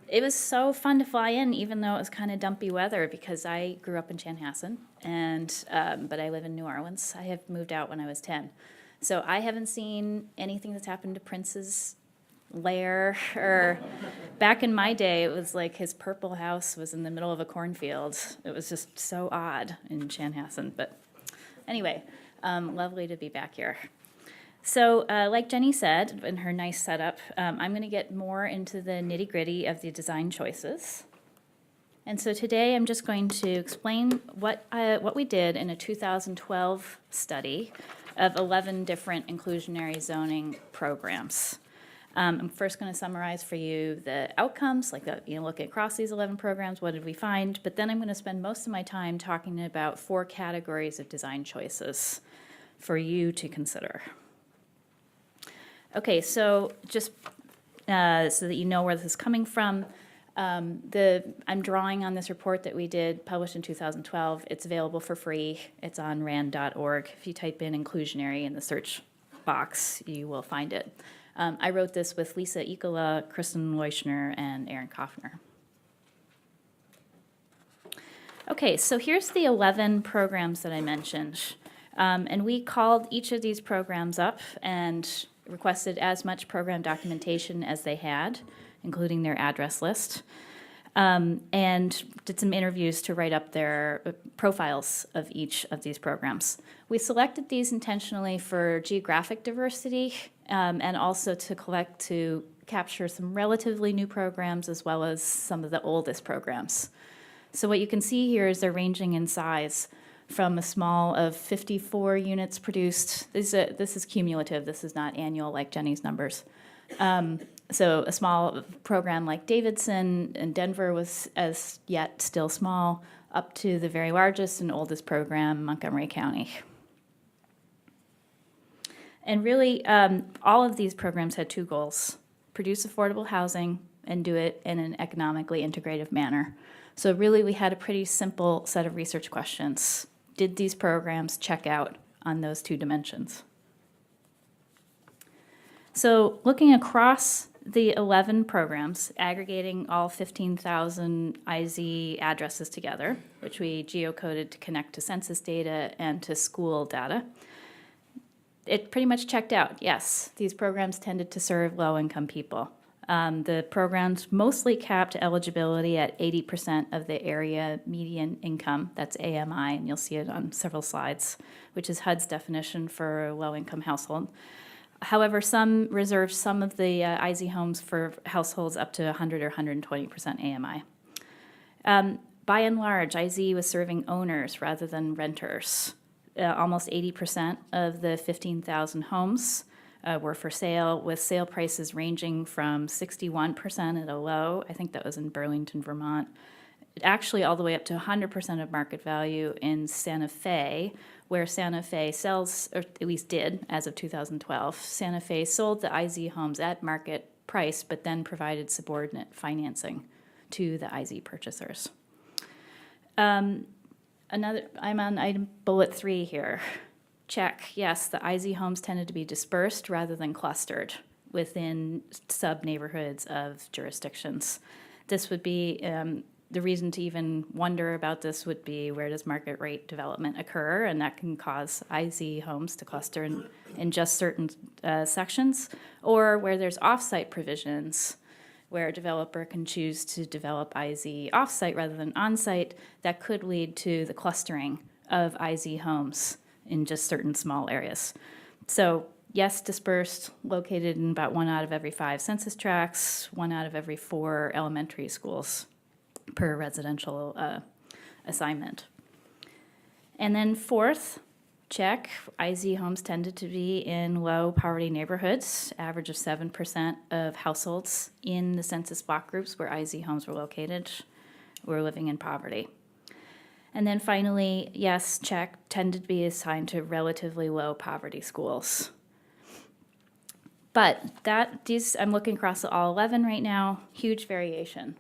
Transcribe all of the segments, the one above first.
It was so fun to fly in, even though it was kind of dumpy weather, because I grew up in Chanhassen, but I live in New Orleans. I have moved out when I was 10. So I haven't seen anything that's happened to Prince's lair, or back in my day, it was like his purple house was in the middle of a cornfield. It was just so odd in Chanhassen. But anyway, lovely to be back here. So like Jenny said in her nice setup, I'm going to get more into the nitty-gritty of the design choices. And so today I'm just going to explain what we did in a 2012 study of 11 different inclusionary zoning programs. I'm first going to summarize for you the outcomes, like look across these 11 programs, what did we find? But then I'm going to spend most of my time talking about 4 categories of design choices for you to consider. Okay, so just so that you know where this is coming from, I'm drawing on this report that we did, published in 2012. It's available for free. It's on rand.org. If you type in inclusionary in the search box, you will find it. I wrote this with Lisa Ikola, Kristen Leuschner, and Aaron Kaufner. Okay, so here's the 11 programs that I mentioned. And we called each of these programs up and requested as much program documentation as they had, including their address list, and did some interviews to write up their profiles of each of these programs. We selected these intentionally for geographic diversity and also to capture some relatively new programs as well as some of the oldest programs. So what you can see here is they're ranging in size from a small of 54 units produced. This is cumulative. This is not annual like Jenny's numbers. So a small program like Davidson in Denver was as yet still small, up to the very largest and oldest program, Montgomery County. And really, all of these programs had 2 goals: produce affordable housing and do it in an economically integrative manner. So really, we had a pretty simple set of research questions. Did these programs check out on those 2 dimensions? So looking across the 11 programs, aggregating all 15,000 IZ addresses together, which we geocoded to connect to census data and to school data, it pretty much checked out. Yes, these programs tended to serve low-income people. The programs mostly capped eligibility at 80% of the area median income. That's AMI, and you'll see it on several slides, which is HUD's definition for a low-income household. However, some reserved some of the IZ homes for households up to 100 or 120% AMI. By and large, IZ was serving owners rather than renters. Almost 80% of the 15,000 homes were for sale, with sale prices ranging from 61% at a low, I think that was in Burlington, Vermont, actually all the way up to 100% of market value in Santa Fe, where Santa Fe sells, or at least did as of 2012. Santa Fe sold the IZ homes at market price, but then provided subordinate financing to the IZ purchasers. I'm on item bullet 3 here. Check, yes, the IZ homes tended to be dispersed rather than clustered within sub-neighborhoods of jurisdictions. This would be, the reason to even wonder about this would be, where does market rate development occur? And that can cause IZ homes to cluster in just certain sections, or where there's off-site provisions, where a developer can choose to develop IZ off-site rather than on-site. That could lead to the clustering of IZ homes in just certain small areas. So yes, dispersed, located in about 1 out of every 5 census tracts, 1 out of every 4 elementary schools per residential assignment. And then 4th, check, IZ homes tended to be in low poverty neighborhoods, average of 7% of households in the census block groups where IZ homes were located were living in poverty. And then finally, yes, check, tended to be assigned to relatively low poverty schools. But I'm looking across all 11 right now, huge variation.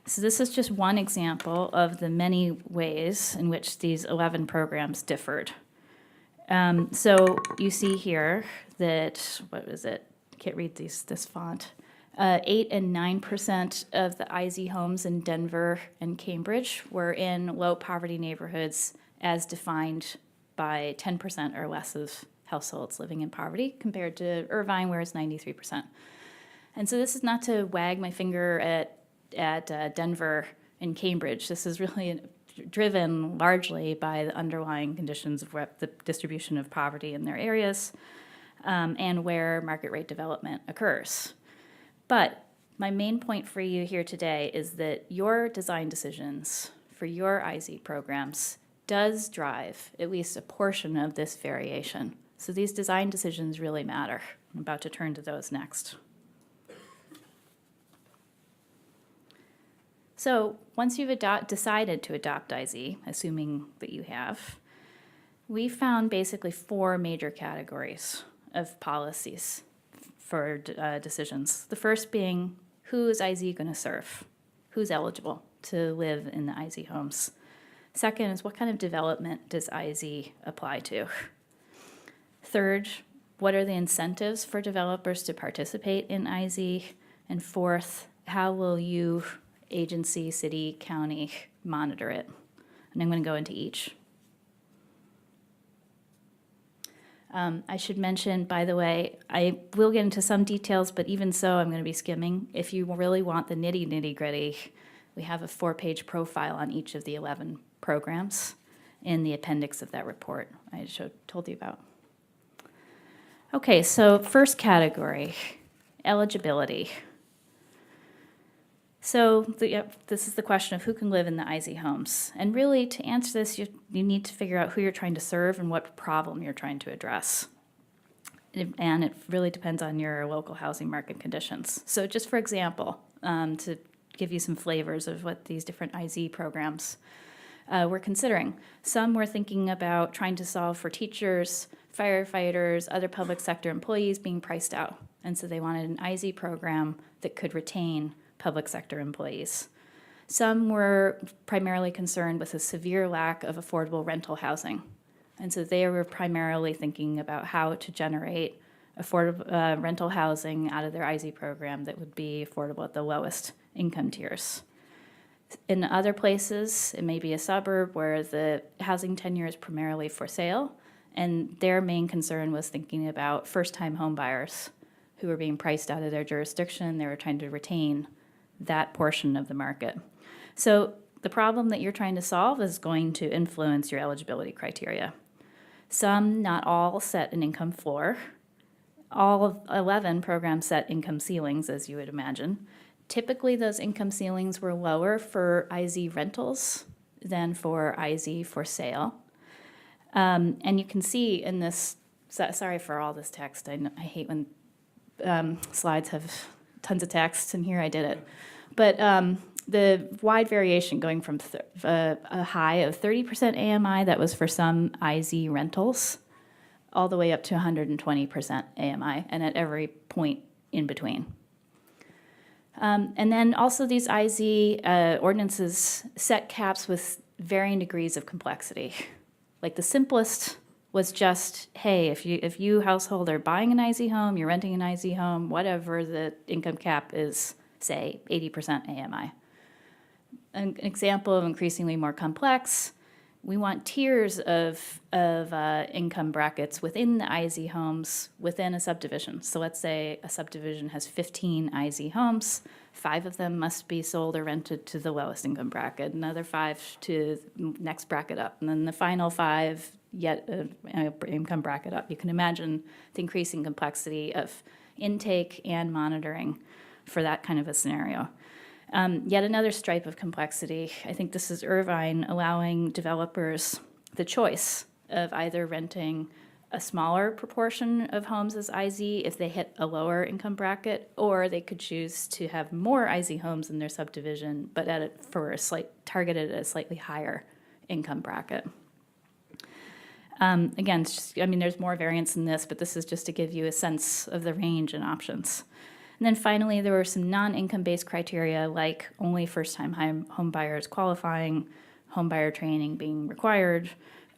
So this is just one example of the many ways in which these 11 programs differed. So you see here that, what is it? I can't read this font. 8 and 9% of the IZ homes in Denver and Cambridge were in low poverty neighborhoods as defined by 10% or less of households living in poverty, compared to Irvine, where it's 93%. And so this is not to wag my finger at Denver and Cambridge. This is really driven largely by the underlying conditions of the distribution of poverty in their areas and where market rate development occurs. But my main point for you here today is that your design decisions for your IZ programs does drive at least a portion of this variation. So these design decisions really matter. I'm about to turn to those next. So once you've decided to adopt IZ, assuming that you have, we found basically 4 major categories of policies for decisions. The first being, who is IZ going to serve? Who's eligible to live in the IZ homes? Second is, what kind of development does IZ apply to? Third, what are the incentives for developers to participate in IZ? And fourth, how will you, agency, city, county, monitor it? And I'm going to go into each. I should mention, by the way, I will get into some details, but even so, I'm going to be skimming. If you really want the nitty-gritty, we have a 4-page profile on each of the 11 programs in the appendix of that report I told you about. Okay, so first category, eligibility. So this is the question of who can live in the IZ homes. And really, to answer this, you need to figure out who you're trying to serve and what problem you're trying to address. And it really depends on your local housing market conditions. So just for example, to give you some flavors of what these different IZ programs we're considering. Some we're thinking about trying to solve for teachers, firefighters, other public sector employees being priced out. And so they wanted an IZ program that could retain public sector employees. Some were primarily concerned with a severe lack of affordable rental housing. And so they were primarily thinking about how to generate affordable rental housing out of their IZ program that would be affordable at the lowest income tiers. In other places, it may be a suburb where the housing tenure is primarily for sale, and their main concern was thinking about first-time home buyers who were being priced out of their jurisdiction. They were trying to retain that portion of the market. So the problem that you're trying to solve is going to influence your eligibility criteria. Some, not all, set an income floor. All of 11 programs set income ceilings, as you would imagine. Typically, those income ceilings were lower for IZ rentals than for IZ for sale. And you can see in this, sorry for all this text, I hate when slides have tons of text, and here I did it. But the wide variation going from a high of 30% AMI that was for some IZ rentals all the way up to 120% AMI, and at every point in between. And then also these IZ ordinances set caps with varying degrees of complexity. Like the simplest was just, hey, if you household are buying an IZ home, you're renting an IZ home, whatever the income cap is, say 80% AMI. An example of increasingly more complex, we want tiers of income brackets within the IZ homes within a subdivision. So let's say a subdivision has 15 IZ homes, 5 of them must be sold or rented to the lowest income bracket, another 5 to the next bracket up, and then the final 5 yet income bracket up. You can imagine the increasing complexity of intake and monitoring for that kind of a scenario. Yet another stripe of complexity, I think this is Irvine allowing developers the choice of either renting a smaller proportion of homes as IZ if they hit a lower income bracket, or they could choose to have more IZ homes in their subdivision, but targeted at a slightly higher income bracket. Again, there's more variance in this, but this is just to give you a sense of the range and options. And then finally, there were some non-income-based criteria like only first-time home buyers qualifying, home buyer training being required,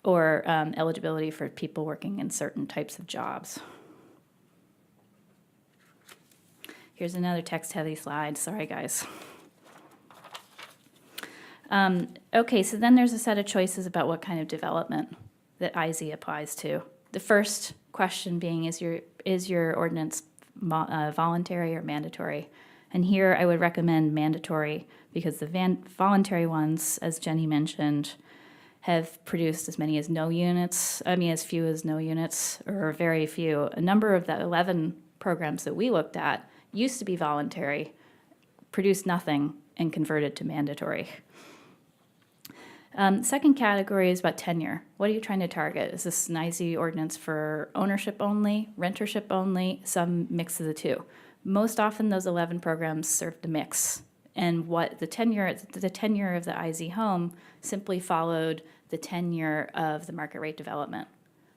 or eligibility for people working in certain types of jobs. Here's another text-heavy slide. Sorry, guys. Okay, so then there's a set of choices about what kind of development that IZ applies to. The first question being, is your ordinance voluntary or mandatory? And here I would recommend mandatory because the voluntary ones, as Jenny mentioned, have produced as many as no units, as few as no units, or very few. A number of the 11 programs that we looked at used to be voluntary, produced nothing, and converted to mandatory. Second category is about tenure. What are you trying to target? Is this an IZ ordinance for ownership only, rentership only, some mix of the two? Most often those 11 programs served a mix. And what the tenure of the IZ home simply followed the tenure of the market rate development.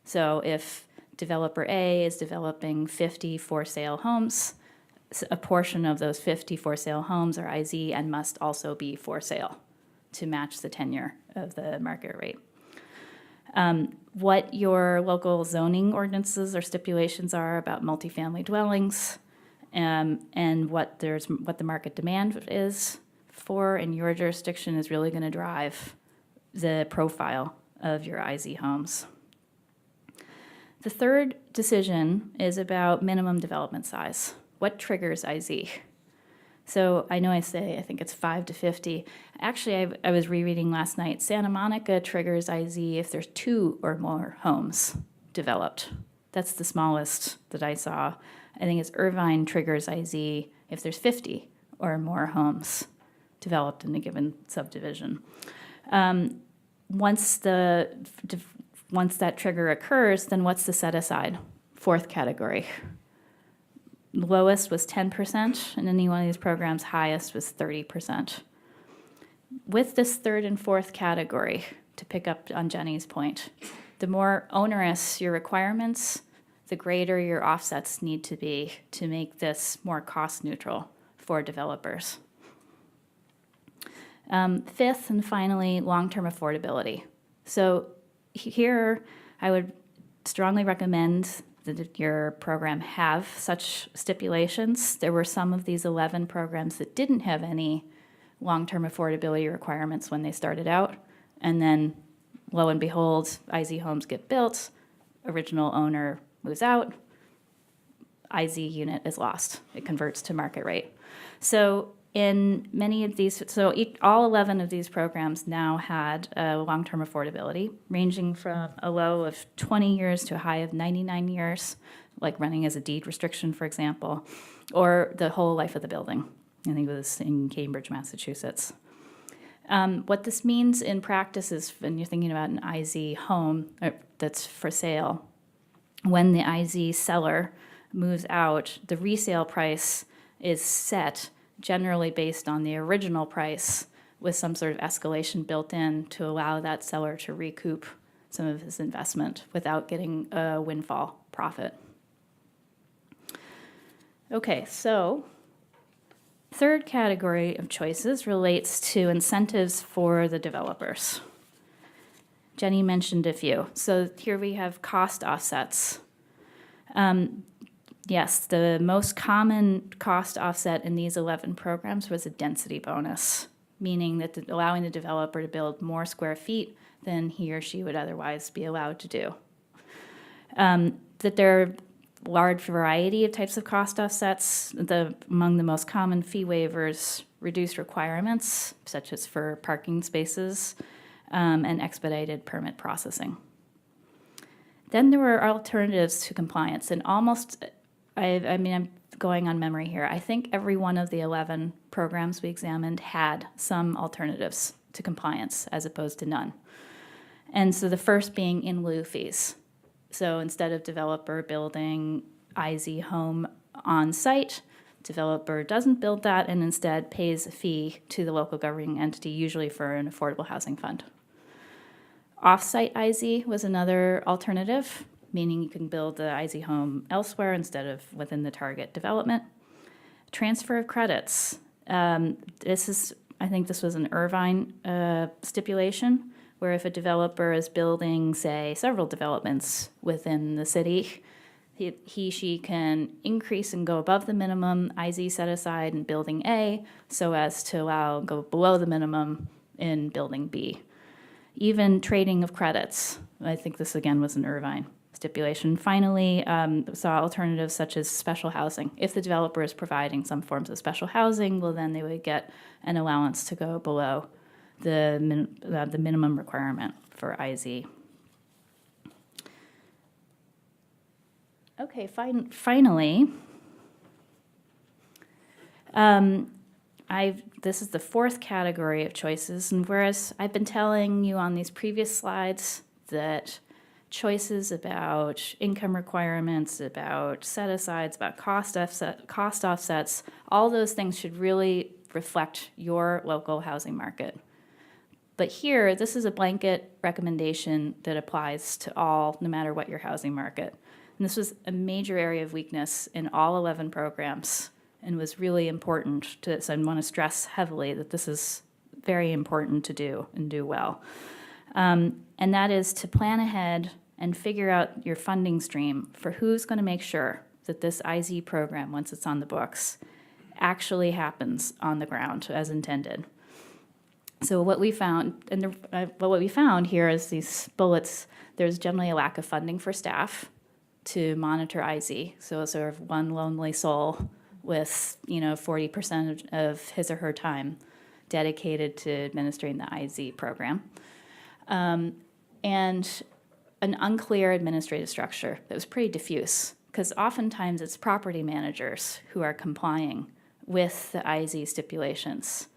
So if developer A is developing 50 for-sale homes, a portion of those 50 for-sale homes are IZ and must also be for sale to match the tenure of the market rate. What your local zoning ordinances or stipulations are about multifamily dwellings, and what the market demand is for in your jurisdiction is really going to drive the profile of your IZ homes. The third decision is about minimum development size. What triggers IZ? So I know I think it's 5 to 50. Actually, I was rereading last night. Santa Monica triggers IZ if there's 2 or more homes developed. That's the smallest that I saw. I think it's Irvine triggers IZ if there's 50 or more homes developed in a given subdivision. Once that trigger occurs, then what's the set aside? Fourth category. Lowest was 10% in any one of these programs, highest was 30%. With this third and fourth category, to pick up on Jenny's point, the more onerous your requirements, the greater your offsets need to be to make this more cost neutral for developers. Fifth and finally, long-term affordability. So here I would strongly recommend that your program have such stipulations. There were some of these 11 programs that didn't have any long-term affordability requirements when they started out, and then lo and behold, IZ homes get built, original owner moves out, IZ unit is lost. It converts to market rate. So in many of these, all 11 of these programs now had long-term affordability, ranging from a low of 20 years to a high of 99 years, like running as a deed restriction, for example, or the whole life of the building. I think it was in Cambridge, Massachusetts. What this means in practice is when you're thinking about an IZ home that's for sale, when the IZ seller moves out, the resale price is set generally based on the original price with some sort of escalation built in to allow that seller to recoup some of his investment without getting a windfall profit. Okay, so third category of choices relates to incentives for the developers. Jenny mentioned a few. So here we have cost offsets. Yes, the most common cost offset in these 11 programs was a density bonus, meaning that allowing the developer to build more square feet than he or she would otherwise be allowed to do. That there are a large variety of types of cost offsets. Among the most common fee waivers, reduced requirements, such as for parking spaces, and expedited permit processing. Then there were alternatives to compliance, and I'm going on memory here. I think every one of the 11 programs we examined had some alternatives to compliance as opposed to none. And so the first being in lieu fees. So instead of developer building IZ home on site, developer doesn't build that and instead pays a fee to the local governing entity, usually for an affordable housing fund. Off-site IZ was another alternative, meaning you can build the IZ home elsewhere instead of within the target development. Transfer of credits. I think this was an Irvine stipulation, where if a developer is building, say, several developments within the city, she can increase and go above the minimum IZ set aside in building A so as to allow go below the minimum in building B. Even trading of credits. I think this again was an Irvine stipulation. Finally, saw alternatives such as special housing. If the developer is providing some forms of special housing, well, then they would get an allowance to go below the minimum requirement for IZ. Okay, finally, this is the fourth category of choices, and whereas I've been telling you on these previous slides that choices about income requirements, about set-asides, about cost offsets, all those things should really reflect your local housing market. But here, this is a blanket recommendation that applies to all, no matter what your housing market. And this was a major area of weakness in all 11 programs and was really important to, so I want to stress heavily that this is very important to do and do well. And that is to plan ahead and figure out your funding stream for who's going to make sure that this IZ program, once it's on the books, actually happens on the ground as intended. So what we found, what we found here is these bullets, there's generally a lack of funding for staff to monitor IZ. So sort of one lonely soul with 40% of his or her time dedicated to administering the IZ program. And an unclear administrative structure that was pretty diffuse, because oftentimes it's property managers who are complying with the IZ stipulations,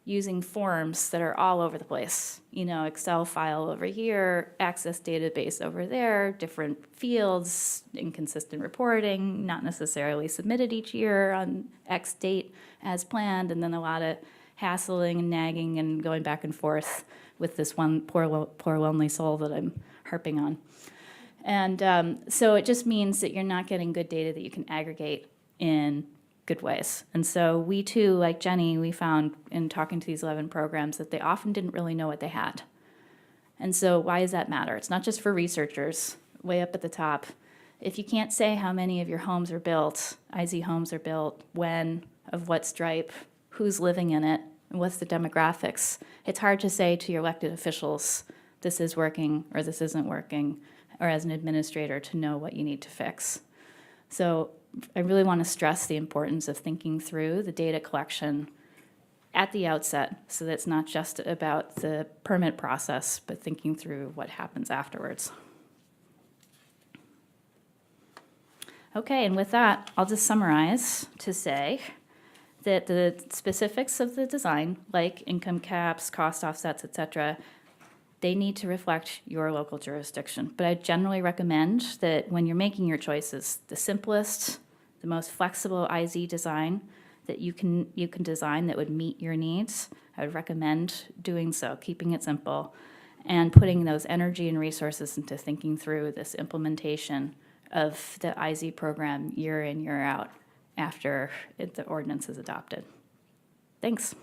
using forms that are all over the place. Excel file over here, access database over there, different fields, inconsistent reporting, not necessarily submitted each year on X date as planned, and then a lot of hassling and nagging and going back and forth with this one poor lonely soul that I'm harping on. And so it just means that you're not getting good data that you can aggregate in good ways. And so we too, like Jenny, we found in talking to these 11 programs that they often didn't really know what they had. And so why does that matter? It's not just for researchers, way up at the top. If you can't say how many of your homes are built, IZ homes are built, when, of what stripe, who's living in it, and what's the demographics, it's hard to say to your elected officials, this is working or this isn't working, or as an administrator to know what you need to fix. So I really want to stress the importance of thinking through the data collection at the outset so that it's not just about the permit process, but thinking through what happens afterwards. Okay, and with that, I'll just summarize to say that the specifics of the design, like income caps, cost offsets, et cetera, they need to reflect your local jurisdiction. But I generally recommend that when you're making your choices, the simplest, the most flexible IZ design that you can design that would meet your needs, I would recommend doing so, keeping it simple, and putting those energy and resources into thinking through this implementation of the IZ program year in, year out after the ordinance is adopted. Thanks.